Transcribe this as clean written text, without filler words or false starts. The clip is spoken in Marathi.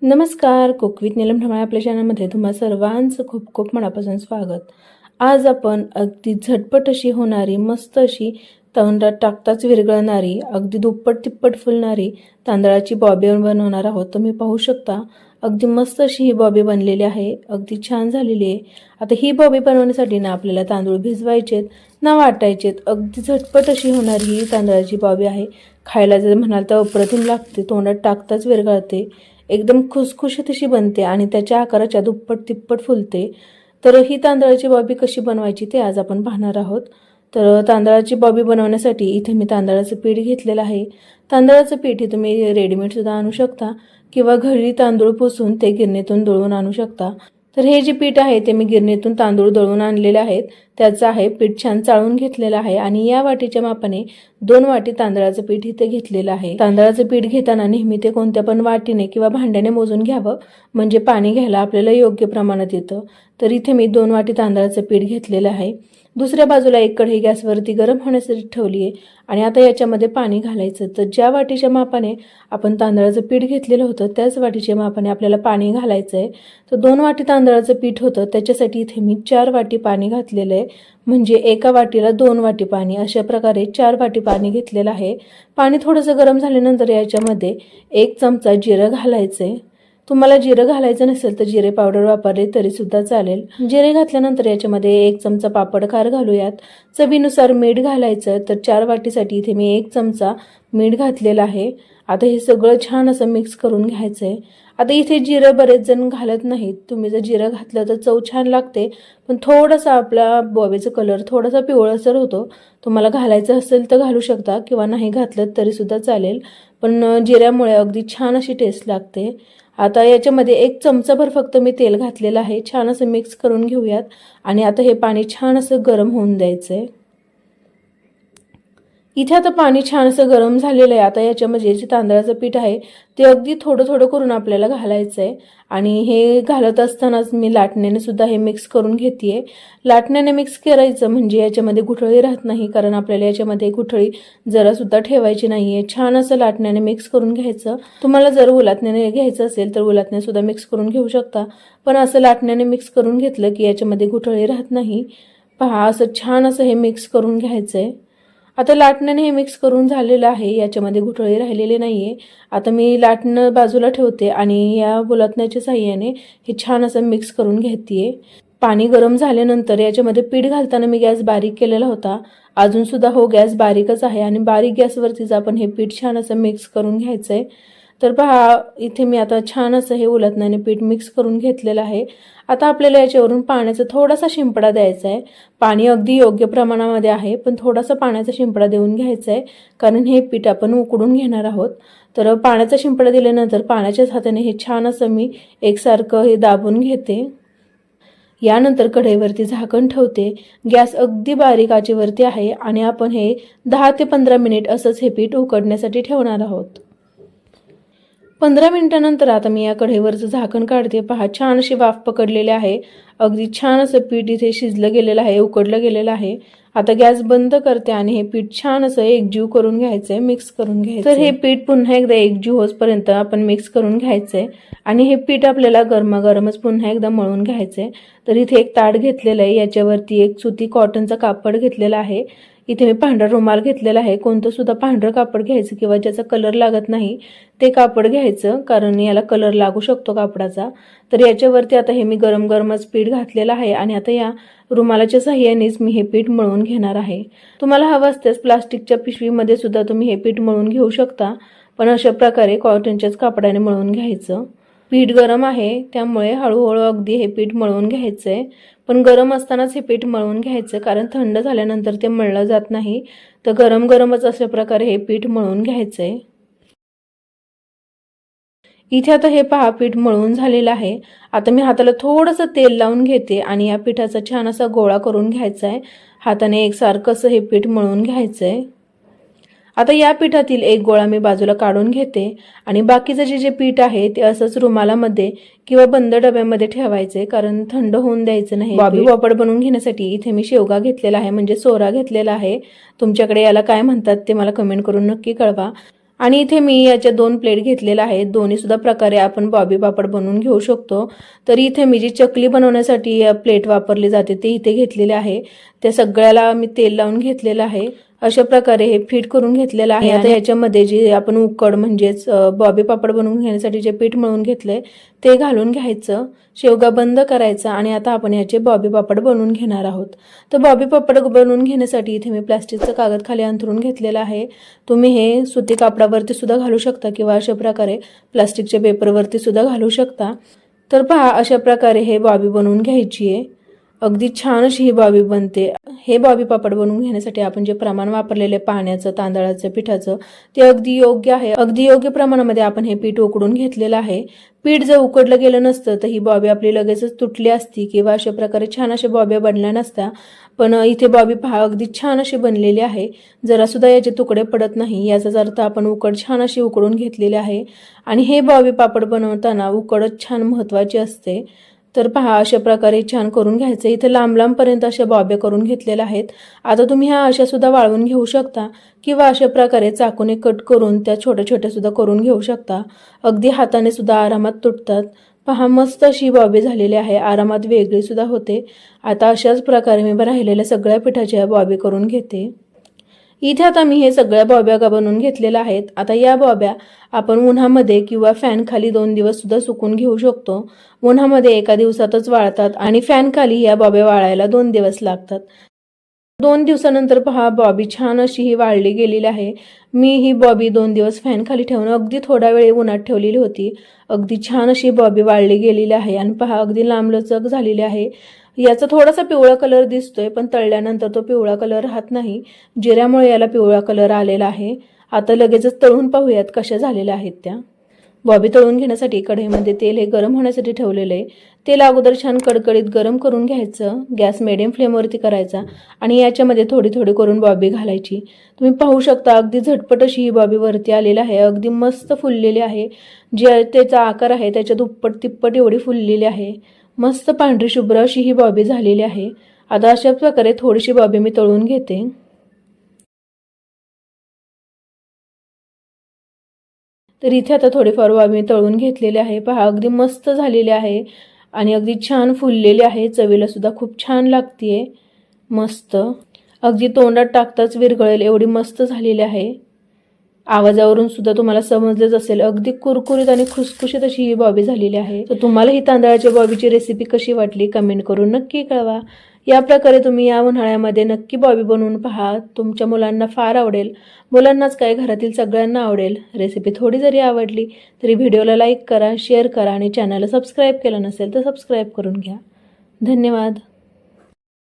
नमस्कार, कुक विथ नीलम ढमाळे आपल्या चॅनलमध्ये तुम्हा सर्वांचं खूप खूप मनापासून स्वागत. आज आपण अगदी झटपट अशी होणारी, मस्त अशी तोंडात टाकताच विरघळणारी, अगदी दुप्पट तिप्पट फुलणारी तांदळाची बॉबी बनवणार आहोत. तुम्ही पाहू शकता अगदी मस्त अशी ही बॉबी बनलेली आहे, अगदी छान झालेली आहे. आता ही बॉबी बनवण्यासाठी ना आपल्याला तांदूळ भिजवायचेत ना वाटायचेत. अगदी झटपट अशी होणारी ही तांदळाची बॉबी आहे. खायला जर म्हणाल तर अप्रतिम लागते, तोंडात टाकताच विरघळते, एकदम खुसखुशीत अशी बनते आणि त्याच्या आकाराच्या दुप्पट तिप्पट फुलते. तर ही तांदळाची बॉबी कशी बनवायची ते आज आपण पाहणार आहोत. तर तांदळाची बॉबी बनवण्यासाठी इथे मी तांदळाचं पीठ घेतलेलं आहे. तांदळाचं पीठ हे तुम्ही रेडीमेड सुद्धा आणू शकता किंवा घरी तांदूळ पुसून ते गिरणीतून दळून आणू शकता. तर हे जे पीठ आहे ते मी गिरणीतून तांदूळ दळून आणलेले आहेत. त्याचं आहे पीठ छान चाळून घेतलेलं आहे आणि या वाटीच्या मापाने 2 वाटी तांदळाचं पीठ इथे घेतलेलं आहे. तांदळाचं पीठ घेताना नेहमी ते कोणत्या पण वाटीने किंवा भांड्याने मोजून घ्यावं, म्हणजे पाणी घ्यायला आपल्याला योग्य प्रमाणात येतं. तर इथे मी 2 वाटी तांदळाचं पीठ घेतलेलं आहे. दुसऱ्या बाजूला एक कढई गॅसवरती गरम होण्यासाठी ठेवली आहे आणि आता याच्यामध्ये पाणी घालायचं. तर ज्या वाटीच्या मापाने आपण तांदळाचं पीठ घेतलेलं होतं त्याच वाटीच्या मापाने आपल्याला पाणी घालायचं आहे. तर 2 वाटी तांदळाचं पीठ होतं, त्याच्यासाठी इथे मी 4 वाटी पाणी घातलेलं आहे. म्हणजे एका वाटीला 2 वाटी पाणी, अशा प्रकारे 4 वाटी पाणी घेतलेलं आहे. पाणी थोडंसं गरम झाल्यानंतर याच्यामध्ये 1 चमचा जिरं घालायचं आहे. तुम्हाला जिरं घालायचं नसेल तर जिरे पावडर वापरले तरी सुद्धा चालेल. जिरे घातल्यानंतर याच्यामध्ये 1 चमचा पापड खार घालूयात. चवीनुसार मीठ घालायचं. तर 4 वाटीसाठी इथे मी 1 चमचा मीठ घातलेलं आहे. आता हे सगळं छान असं मिक्स करून घ्यायचं आहे. आता इथे जिरं बरेच जण घालत नाहीत. तुम्ही जर जिरं घातलं तर चव छान लागते, पण थोडासा आपला बॉबीचा कलर थोडासा पिवळसर होतो. तुम्हाला घालायचं असेल तर घालू शकता किंवा नाही घातलं तरी सुद्धा चालेल, पण जिऱ्यामुळे अगदी छान अशी टेस्ट लागते. आता याच्यामध्ये 1 चमचाभर फक्त मी तेल घातलेलं आहे. छान असं मिक्स करून घेऊयात आणि आता हे पाणी छान असं गरम होऊन द्यायचं आहे. इथे आता पाणी छान असं गरम झालेलं आहे. आता याच्यामध्ये जे तांदळाचं पीठ आहे ते अगदी थोडं थोडं करून आपल्याला घालायचं आहे आणि हे घालत असतानाच मी लाटण्याने सुद्धा हे मिक्स करून घेते. लाटण्याने मिक्स करायचं म्हणजे याच्यामध्ये गुठळी राहत नाही, कारण आपल्याला याच्यामध्ये गुठळी जरा सुद्धा ठेवायची नाहीये. छान असं लाटण्याने मिक्स करून घ्यायचं. तुम्हाला जर उलटण्याने घ्यायचं असेल तर उलटण्याने सुद्धा मिक्स करून घेऊ शकता, पण असं लाटण्याने मिक्स करून घेतलं की याच्यामध्ये गुठळी राहत नाही. पहा, असं छान असं हे मिक्स करून घ्यायचंय. आता लाटण्याने हे मिक्स करून झालेलं आहे, याच्यामध्ये गुठळी राहिलेली नाहीये. आता मी लाटणं बाजूला ठेवते आणि या उलटण्याच्या साहाय्याने हे छान असं मिक्स करून घेते. पाणी गरम झाल्यानंतर याच्यामध्ये पीठ घालताना मी गॅस बारीक केलेला होता. अजून सुद्धा हो गॅस बारीकच आहे आणि बारीक गॅसवरतीच आपण हे पीठ छान असं मिक्स करून घ्यायचंय. तर पहा, इथे मी आता छान असं हे उलटण्याने पीठ मिक्स करून घेतलेलं आहे. आता आपल्याला याच्यावरून पाण्याचा थोडासा शिंपडा द्यायचा आहे. पाणी अगदी योग्य प्रमाणामध्ये आहे, पण थोडासा पाण्याचा शिंपडा देऊन घ्यायचा आहे, कारण हे पीठ आपण उकडून घेणार आहोत. तर पाण्याचा शिंपडा दिल्यानंतर पाण्याच्याच हाताने हे छान असं मी एकसारखं हे दाबून घेते. यानंतर कढईवरती झाकण ठेवते. गॅस अगदी बारीक आचेवरती आहे आणि आपण हे 10 ते 15 मिनिट असंच हे पीठ उकडण्यासाठी ठेवणार आहोत. 15 मिनिटानंतर आता मी या कढईवरचं झाकण काढते. पहा, छान अशी वाफ पकडलेली आहे. अगदी छान असं पीठ इथे शिजलं गेलेलं आहे, उकडलं गेलेलं आहे. आता गॅस बंद करते आणि हे पीठ छान असं एकजीव करून घ्यायचंय, मिक्स करून घ्यायचं. तर हे पीठ पुन्हा एकदा एकजीव होईपर्यंत आपण मिक्स करून घ्यायचंय आणि हे पीठ आपल्याला गरमागरमच पुन्हा एकदा मळून घ्यायचंय. तर इथे एक ताट घेतलेलं आहे, याच्यावरती एक सुती कॉटनचा कापड घेतलेला आहे. इथे मी पांढरा रुमाल घेतलेला आहे. कोणतं सुद्धा पांढरं कापड घ्यायचं किंवा ज्याचा कलर लागत नाही ते कापड घ्यायचं, कारण याला कलर लागू शकतो कापडाचा. तर याच्यावरती आता हे मी गरम गरमच पीठ घातलेलं आहे आणि आता या रुमालाच्या साहाय्यानेच मी हे पीठ मळून घेणार आहे. तुम्हाला हवं असल्यास प्लास्टिकच्या पिशवीमध्ये सुद्धा तुम्ही हे पीठ मळून घेऊ शकता, पण अशा प्रकारे कॉटनच्याच कापडाने मळून घ्यायचं. पीठ गरम आहे त्यामुळे हळूहळू अगदी हे पीठ मळून घ्यायचंय, पण गरम असतानाच हे पीठ मळून घ्यायचं, कारण थंड झाल्यानंतर ते मळलं जात नाही. तर गरम गरमच अशा प्रकारे हे पीठ मळून घ्यायचंय. इथे आता हे पहा, पीठ मळून झालेलं आहे. आता मी हाताला थोडंसं तेल लावून घेते आणि या पिठाचा छान असा गोळा करून घ्यायचा आहे. हाताने एकसारखं असं हे पीठ मळून घ्यायचंय. आता या पिठातील एक गोळा मी बाजूला काढून घेते आणि बाकीचं जे पीठ आहे ते असंच रुमालामध्ये किंवा बंद डब्यामध्ये ठेवायचे, कारण थंड होऊन द्यायचं नाही. बॉबी पापड बनवून घेण्यासाठी इथे मी शेवगा घेतलेला आहे, म्हणजे सोरा घेतलेला आहे. तुमच्याकडे याला काय म्हणतात ते मला कमेंट करून नक्की कळवा. आणि इथे मी याच्या 2 प्लेट घेतलेल्या आहेत. दोन्ही सुद्धा प्रकारे आपण बॉबी पापड बनवून घेऊ शकतो. तर इथे मी जी चकली बनवण्यासाठी प्लेट वापरली जाते ते इथे घेतलेले आहे. त्या सगळ्याला मी तेल लावून घेतलेलं आहे. अशा प्रकारे हे फिट करून घेतलेलं आहे. आता याच्यामध्ये जे आपण उकड म्हणजेच बॉबी पापड बनवून घेण्यासाठी जे पीठ मळून घेतलंय ते घालून घ्यायचं. शेवगा बंद करायचा आणि आता आपण याचे बॉबी पापड बनवून घेणार आहोत. तर बॉबी पापड बनवून घेण्यासाठी इथे मी प्लास्टिकचं कागद खाली अंथरून घेतलेलं आहे. तुम्ही हे सुती कापडावरती सुद्धा घालू शकता किंवा अशा प्रकारे प्लास्टिकच्या पेपरवरती सुद्धा घालू शकता. तर पहा, अशा प्रकारे हे बॉबी बनवून घ्यायची आहे. अगदी छान अशी ही बॉबी बनते. हे बॉबी पापड बनवून घेण्यासाठी आपण जे प्रमाण वापरलेले पाण्याचं, तांदळाचं, पिठाचं ते अगदी योग्य आहे. अगदी योग्य प्रमाणामध्ये आपण हे पीठ उकडून घेतलेलं आहे. पीठ जर उकडलं गेलं नसतं तर ही बॉबी आपली लगेचच तुटली असती किंवा अशा प्रकारे छान अशा बॉब्या बनल्या नसत्या. पण इथे बॉबी पहा अगदी छान अशी बनलेली आहे. जरा सुद्धा याचे तुकडे पडत नाही. याचाच अर्थ आपण उकड छान अशी उकडून घेतलेली आहे. आणि हे बॉबी पापड बनवताना उकडच छान महत्त्वाची असते. तर पहा, अशा प्रकारे छान करून घ्यायचं. इथे लांब लांबपर्यंत अशा बॉब्या करून घेतलेल्या आहेत. आता तुम्ही ह्या अशा सुद्धा वाळवून घेऊ शकता किंवा अशा प्रकारे चाकूने कट करून त्या छोट्या छोट्या सुद्धा करून घेऊ शकता. अगदी हाताने सुद्धा आरामात तुटतात. पहा, मस्त अशी बॉबी झालेली आहे. आरामात वेगळी सुद्धा होते. आता अशाच प्रकारे मी राहिलेल्या सगळ्या पिठाच्या बॉबी करून घेते. इथे आता मी हे सगळ्या बॉब्या बनवून घेतलेल्या आहेत. आता या बॉब्या आपण उन्हामध्ये किंवा फॅन खाली 2 दिवस सुद्धा सुकून घेऊ शकतो. उन्हामध्ये एका दिवसातच वाळतात आणि फॅन खाली या बॉब्या वाळायला 2 दिवस लागतात. 2 दिवसानंतर पहा, बॉबी छान अशी ही वाळली गेलेली आहे. मी ही बॉबी 2 दिवस फॅन खाली ठेवून अगदी थोडा वेळ उन्हात ठेवलेली होती. अगदी छान अशी बॉबी वाळली गेलेली आहे आणि पहा अगदी लांबलचक झालेली आहे. याचा थोडासा पिवळा कलर दिसतोय, पण तळल्यानंतर तो पिवळा कलर राहत नाही. जिऱ्यामुळे याला पिवळा कलर आलेला आहे. आता लगेचच तळून पाहूयात कशा झालेल्या आहेत त्या. बॉबी तळून घेण्यासाठी कढईमध्ये तेल हे गरम होण्यासाठी ठेवलेलं आहे. तेल अगोदर छान कडकडीत गरम करून घ्यायचं. गॅस मिडियम फ्लेमवरती करायचा आणि याच्यामध्ये थोडी थोडी करून बॉबी घालायची. तुम्ही पाहू शकता अगदी झटपट अशी ही बॉबी वरती आलेली आहे. अगदी मस्त फुललेली आहे. जे त्याचा आकार आहे त्याच्या दुप्पट तिप्पट एवढी फुललेली आहे. मस्त पांढरी शुभ्र अशी ही बॉबी झालेली आहे. आता अशा प्रकारे थोडीशी बॉबी मी तळून घेते. तर इथे आता थोडीफार बॉबी मी तळून घेतलेली आहे. पहा, अगदी मस्त झालेली आहे आणि अगदी छान फुललेली आहे. चवीला सुद्धा खूप छान लागतेय. मस्त अगदी तोंडात टाकताच विरघळेल एवढी मस्त झालेली आहे. आवाजावरून सुद्धा तुम्हाला समजलंच असेल, अगदी कुरकुरीत आणि खुसखुशीत अशी ही बॉबी झालेली आहे. तर तुम्हाला ही तांदळाच्या बॉबीची रेसिपी कशी वाटली कमेंट करून नक्की कळवा. या प्रकारे तुम्ही या उन्हाळ्यामध्ये नक्की बॉबी बनवून पहा. तुमच्या मुलांना फार आवडेल. मुलांनाच काय, घरातील सगळ्यांना आवडेल. रेसिपी थोडी जरी आवडली तरी व्हिडिओला लाईक करा, शेअर करा आणि चॅनलला सबस्क्राईब केलं नसेल तर सबस्क्राईब करून घ्या. धन्यवाद.